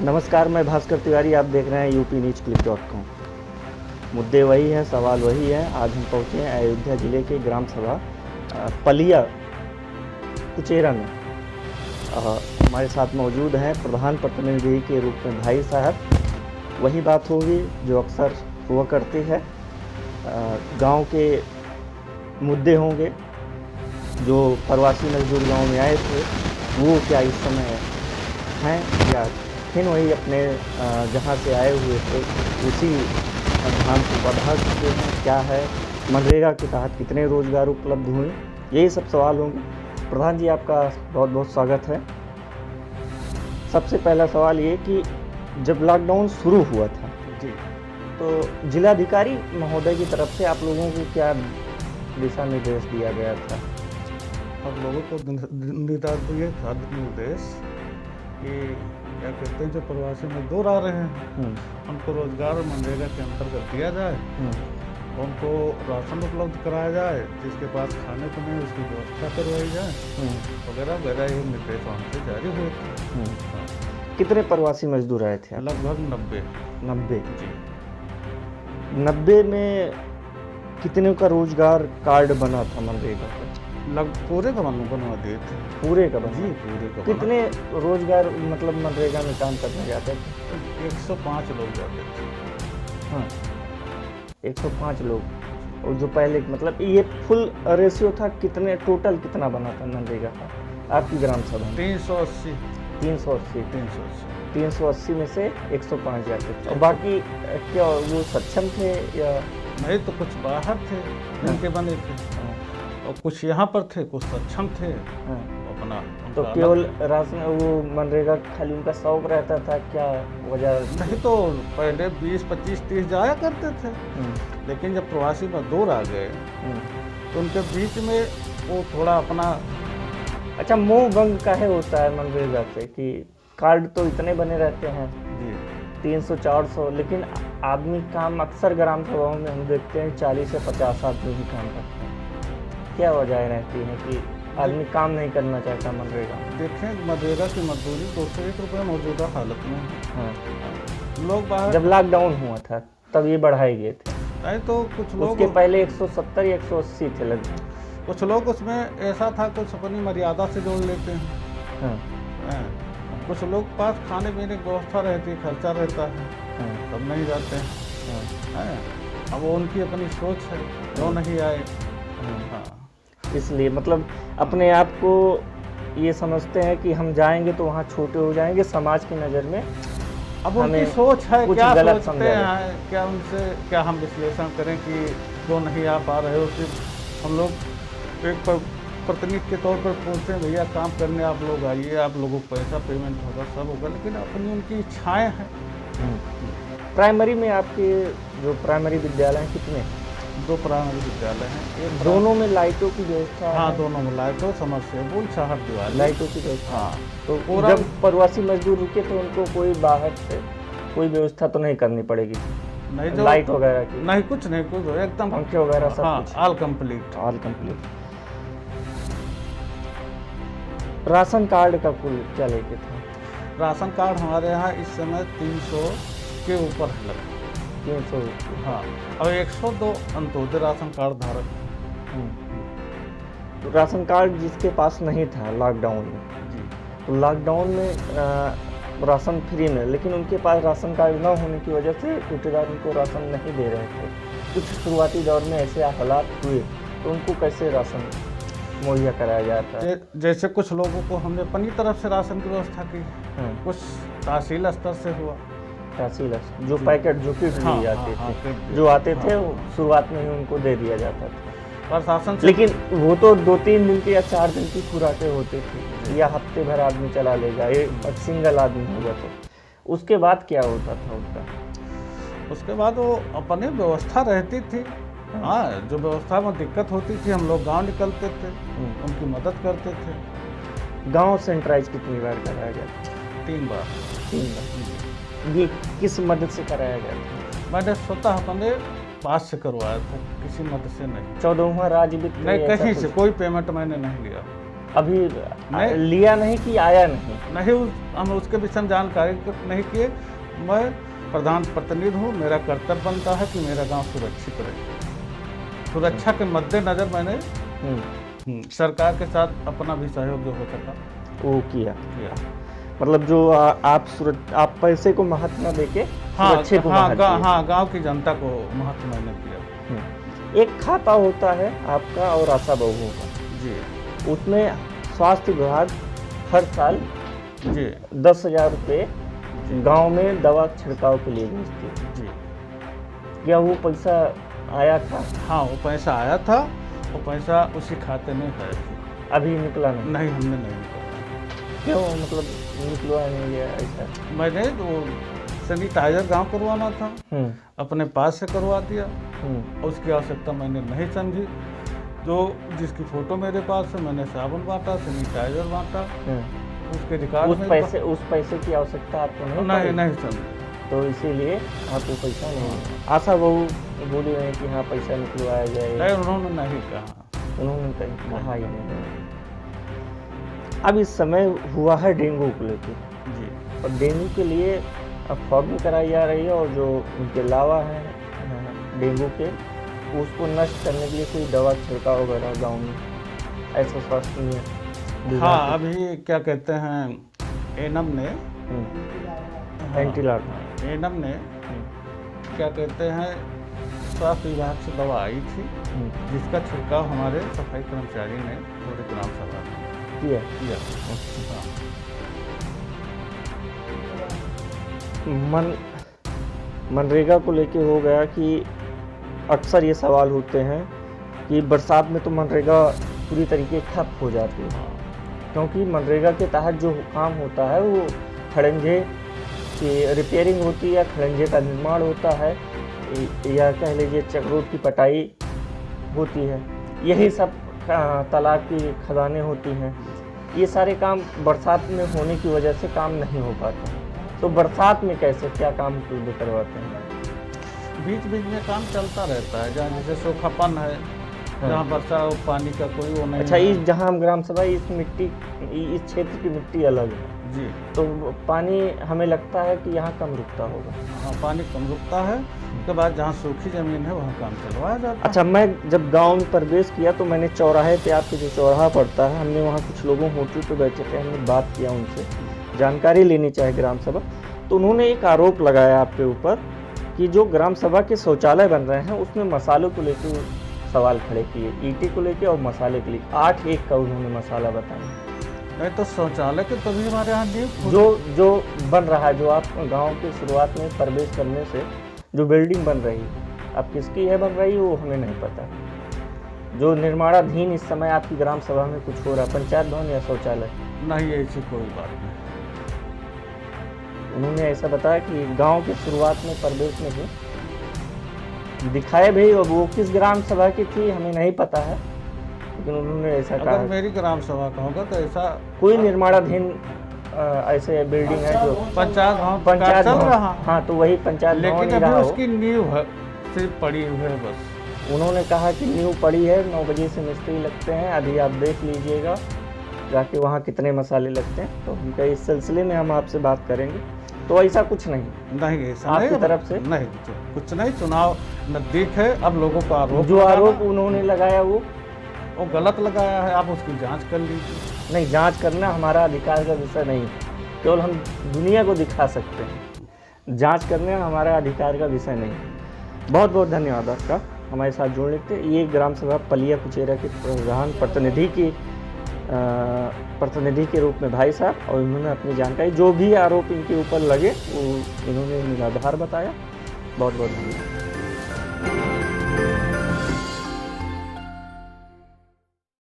नमस्कार, मैं भास्कर तिवारी। आप देख रहे हैं UPNewsClip.com। मुद्दे वही हैं, सवाल वही है। आज हम पहुंचे हैं अयोध्या जिले के ग्राम सभा पलिया कुचेरा में। हमारे साथ मौजूद हैं प्रधान प्रतिनिधि के रूप में भाई साहब। वही बात होगी जो अक्सर हुआ करती है। गांव के मुद्दे होंगे। जो प्रवासी मजदूर गांव में आए थे वो क्या इस समय हैं या फिर वही अपने जहां से आए हुए थे उसी धाम को बढ़ा चुके हैं, क्या है मनरेगा के तहत कितने रोजगार उपलब्ध हुए, यही सब सवाल होंगे। प्रधान जी, आपका बहुत बहुत स्वागत है। सबसे पहला सवाल ये कि जब लॉकडाउन शुरू हुआ था जी, तो जिलाधिकारी महोदय की तरफ से आप लोगों को क्या दिशा निर्देश दिया गया था? हम लोगों को निर्देश कि क्या कहते हैं, जो प्रवासी मजदूर आ रहे हैं उनको रोजगार मनरेगा के अंतर्गत दिया जाए, उनको राशन उपलब्ध कराया जाए, जिसके पास खाने को नहीं उसकी व्यवस्था करवाई जाए वगैरह वगैरह। ये निर्देश हमसे जारी हुए थे। कितने प्रवासी मजदूर आए थे? लगभग 90 जी। 90 में कितने का रोजगार कार्ड बना था मनरेगा का? पूरे का बनवा दिए थे। पूरे का बना? जी, पूरे का। कितने रोजगार मतलब मनरेगा में काम करने जाते थे? 105 लोग जाते थे। हाँ, 105 लोग। और जो पहले मतलब ये फुल रेशियो था, कितने टोटल कितना बना था मनरेगा का आपकी ग्राम सभा? 380 में से 105 जाते थे। और बाकी क्या वो सक्षम थे या नहीं? तो कुछ बाहर थे जिनके बने थे और कुछ यहाँ पर थे, कुछ सक्षम थे अपना। तो केवल राशन वो मनरेगा खाली उनका शौक रहता था, क्या वजह? नहीं, तो पहले 20, 25, 30 जाया करते थे, लेकिन जब प्रवासी मजदूर आ गए तो उनके बीच में वो थोड़ा अपना। अच्छा, मोह भंग काहे होता है मनरेगा से कि कार्ड तो इतने बने रहते हैं जी, 300-400, लेकिन आदमी काम अक्सर ग्राम सभाओं में हम देखते हैं 40 से 50 आदमी भी काम करते हैं। क्या वजह रहती है कि आदमी काम नहीं करना चाहता मनरेगा? देखें, मनरेगा की मजदूरी 201 रुपये मौजूदा हालत में। हाँ, लोग बाहर जब लॉकडाउन हुआ था तब ये बढ़ाए गए थे। नहीं, तो कुछ लोग उसके पहले 170 या 180 थे लगभग। कुछ लोग उसमें ऐसा था, कुछ अपनी मर्यादा से जोड़ लेते हैं। कुछ लोग पास खाने पीने की व्यवस्था रहती है, खर्चा रहता है, तब नहीं जाते हैं। अब वो उनकी अपनी सोच है, जो नहीं आए। इसलिए मतलब अपने आप को ये समझते हैं कि हम जाएंगे तो वहाँ छोटे हो जाएंगे समाज की नज़र में। अब उनकी सोच है, क्या गलत सोचते हैं, क्या उनसे क्या हम विश्लेषण करें कि जो नहीं आ पा रहे हो। सिर्फ हम लोग एक प्रतिनिधि के तौर पर पूछते हैं, भैया काम करने आप लोग आइए, आप लोगों को पैसा पेमेंट होगा, सब होगा, लेकिन अपनी उनकी इच्छाएँ हैं। प्राइमरी में आपके जो प्राइमरी विद्यालय हैं कितने? 2 प्राइमरी विद्यालय हैं। दोनों में लाइटों की व्यवस्था? हाँ, दोनों में लाइटों, समरसेबुल, छाहट दीवार, लाइटों की व्यवस्था। हाँ, तो जब प्रवासी मजदूर रुके तो उनको कोई बाहर से कोई व्यवस्था तो नहीं करनी पड़ेगी? नहीं, जो लाइट वगैरह की? नहीं, कुछ नहीं, कुछ एकदम पंखे वगैरह सब? हाँ, कुछ ऑल कंप्लीट। राशन कार्ड का कुल क्या लेके था? राशन कार्ड हमारे यहाँ इस समय 300 के ऊपर है लगभग। 300? हाँ, और 102 अंत्योदय राशन कार्ड धारक। तो राशन कार्ड जिसके पास नहीं था लॉकडाउन में जी, तो लॉकडाउन में राशन फ्री में, लेकिन उनके पास राशन कार्ड न होने की वजह से ठेकेदार उनको राशन नहीं दे रहे थे। कुछ शुरुआती दौर में ऐसे हालात हुए तो उनको कैसे राशन मुहैया कराया जाता है? जैसे कुछ लोगों को हमने अपनी तरफ से राशन की व्यवस्था की, कुछ तहसील स्तर से हुआ। तहसील जो पैकेट जो किट लिए जाते थे, जो आते थे वो शुरुआत में ही उनको दे दिया जाता था प्रशासन से। लेकिन वो तो 2-3 दिन की या 4 दिन की खुराकें होती थी, या हफ्ते भर आदमी चला लेगा, एक सिंगल आदमी होगा तो उसके बाद क्या होता था उनका? उसके बाद वो अपनी व्यवस्था रहती थी। हाँ, जो व्यवस्था में दिक्कत होती थी हम लोग गांव निकलते थे, उनकी मदद करते थे। गांव सेंट्राइज कितनी बार कराया गया? 3 बार। 3 बार। ये किस मदद से कराया गया? मैंने स्वतः अपने पास से करवाया था, किसी मदद से नहीं। 14वां राज्य वित्त नहीं, कहीं से कोई पेमेंट मैंने नहीं लिया। अभी नहीं। लिया नहीं कि आया नहीं? नहीं, हम उसके विषय में जानकारी नहीं किए। मैं प्रधान प्रतिनिधि हूँ, मेरा कर्तव्य बनता है कि मेरा गांव सुरक्षित रहे। सुरक्षा के मद्देनजर मैंने सरकार के साथ अपना भी सहयोग जो हो सका वो किया। किया। मतलब जो आप पैसे को महत्व न देके सुरक्षा को महत्व दिए। हाँ, गांव की जनता को महत्व मैंने किया। एक खाता होता है आपका और आशा बहुओं का जी, उसमें स्वास्थ्य विभाग हर साल जी 10,000 रुपये गांव में दवा छिड़काव के लिए भेजती है जी। क्या वो पैसा आया था? हाँ, वो पैसा आया था, वो पैसा उसी खाते में है। अभी निकला नहीं? नहीं, हमने नहीं निकाला। क्यों, मतलब निकलवा नहीं गया ऐसा? मैंने वो सैनिटाइजर गांव करवाना था, अपने पास से करवा दिया। उसकी आवश्यकता मैंने नहीं समझी। जो जिसकी फोटो मेरे पास है, मैंने साबुन बांटा, सैनिटाइजर बांटा, उसके रिकॉर्ड उस पैसे की आवश्यकता आपको नहीं समझी, तो इसीलिए आपको पैसा नहीं। आशा बहू बोली रहे कि हाँ पैसा निकलवाया जाए? नहीं, उन्होंने नहीं कहा। उन्होंने कहा ही नहीं। अब इस समय हुआ है डेंगू को लेकर जी, और डेंगू के लिए अब फॉगिंग कराई जा रही है और जो उनके लावा है डेंगू के उसको नष्ट करने के लिए कोई दवा छिड़काव वगैरह गाँव में ऐसा स्वास्थ्य में? हाँ, अभी क्या कहते हैं एनम ने एनम ने क्या कहते हैं स्वास्थ्य विभाग से दवा आई थी, जिसका छिड़काव हमारे सफाई कर्मचारी ने पूरे ग्राम सभा में किया। मनरेगा को लेके हो गया कि अक्सर ये सवाल होते हैं कि बरसात में तो मनरेगा पूरी तरीके ठप हो जाती है, क्योंकि मनरेगा के तहत जो काम होता है वो खड़ंजे की रिपेयरिंग होती है या खड़ंजे का निर्माण होता है या कह लीजिए चकरोट की पटाई होती है, यही सब तालाब की खदानें होती हैं। ये सारे काम बरसात में होने की वजह से काम नहीं हो पाते। तो बरसात में कैसे क्या काम उपलब्ध करवाते हैं? बीच बीच में काम चलता रहता है, जहाँ जैसे सूखापन है, जहाँ वर्षा और पानी का कोई वो नहीं। अच्छा, इस जहाँ हम ग्राम सभा इस क्षेत्र की मिट्टी अलग है जी, तो पानी हमें लगता है कि यहाँ कम रुकता होगा। हाँ, पानी कम रुकता है। उसके बाद जहाँ सूखी जमीन है वहाँ काम चलवाया जाता है। अच्छा, मैं जब गांव में प्रवेश किया तो मैंने चौराहे पे, आपके जो चौराहा पड़ता है, हमने वहाँ कुछ लोगों होटल पे बैठे थे, हमने बात किया उनसे, जानकारी लेनी चाहे ग्राम सभा, तो उन्होंने एक आरोप लगाया आपके ऊपर कि जो ग्राम सभा के शौचालय बन रहे हैं उसमें मसालों को लेकर सवाल खड़े किए, ईंटे को लेकर और मसाले के लिए 8-1 का उन्होंने मसाला बताया। नहीं तो शौचालय के तभी हमारे यहाँ नींव जो बन रहा है, जो आप गांव के शुरुआत में प्रवेश करने से जो बिल्डिंग बन रही है, अब किसकी है बन रही है वो हमें नहीं पता। जो निर्माणाधीन इस समय आपकी ग्राम सभा में कुछ हो रहा है, पंचायत भवन या शौचालय? नहीं, ऐसी कोई बात नहीं। उन्होंने ऐसा बताया कि गांव के शुरुआत में प्रवेश में ही दिखाए भाई, और वो किस ग्राम सभा की थी हमें नहीं पता है, लेकिन उन्होंने ऐसा कहा। अगर मेरी ग्राम सभा का होगा तो ऐसा कोई निर्माणाधीन ऐसे बिल्डिंग है जो पंचायत भवन चल रहा, हाँ तो वही पंचायत भवन, लेकिन अभी उसकी नींव सिर्फ पड़ी हुई है बस। उन्होंने कहा कि नींव पड़ी है, 9 बजे से मिस्त्री लगते हैं, अभी आप देख लीजिएगा जाके वहाँ कितने मसाले लगते हैं। तो हम कहे इस सिलसिले में हम आपसे बात करेंगे। तो ऐसा कुछ नहीं ऐसा आपकी तरफ से नहीं, कुछ नहीं। चुनाव नजदीक है, अब लोगों का आरोप, जो आरोप उन्होंने लगाया वो गलत लगाया है, आप उसकी जांच कर लीजिए। नहीं, जांच करना हमारा अधिकार का विषय नहीं, केवल हम दुनिया को दिखा सकते हैं, जांच करना हमारा अधिकार का विषय नहीं। बहुत बहुत धन्यवाद आपका हमारे साथ जुड़ने के लिए। ये ग्राम सभा पलिया कुचेरा के प्रधान प्रतिनिधि के रूप में भाई साहब, और इन्होंने अपनी जानकारी, जो भी आरोप इनके ऊपर लगे वो इन्होंने निराधार बताया। बहुत बहुत धन्यवाद।